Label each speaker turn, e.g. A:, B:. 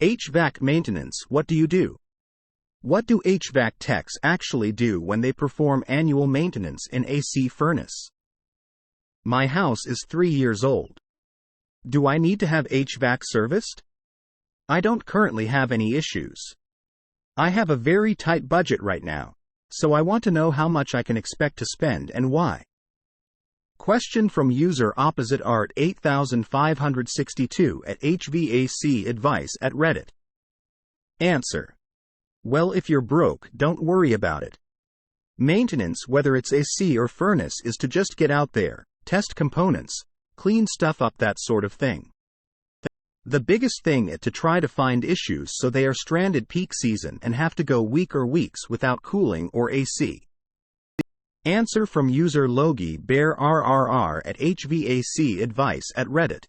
A: HVAC maintenance. What do you do? What do HVAC techs actually do when they perform annual maintenance in AC furnace? My house is 3 years old. Do I need to have HVAC serviced? I don't currently have any issues. I have a very tight budget right now, so I want to know how much I can expect to spend and why. Question from user opposite art 8562 at HVAC advice at Reddit. Answer. Well, if you're broke, don't worry about it. Maintenance, whether it's AC or furnace, is to just get out there, test components, clean stuff up, that sort of thing. The biggest thing is to try to find issues so they are stranded peak season and have to go week or weeks without cooling or AC. Answer from user Logie Bear RRR at HVAC advice at Reddit.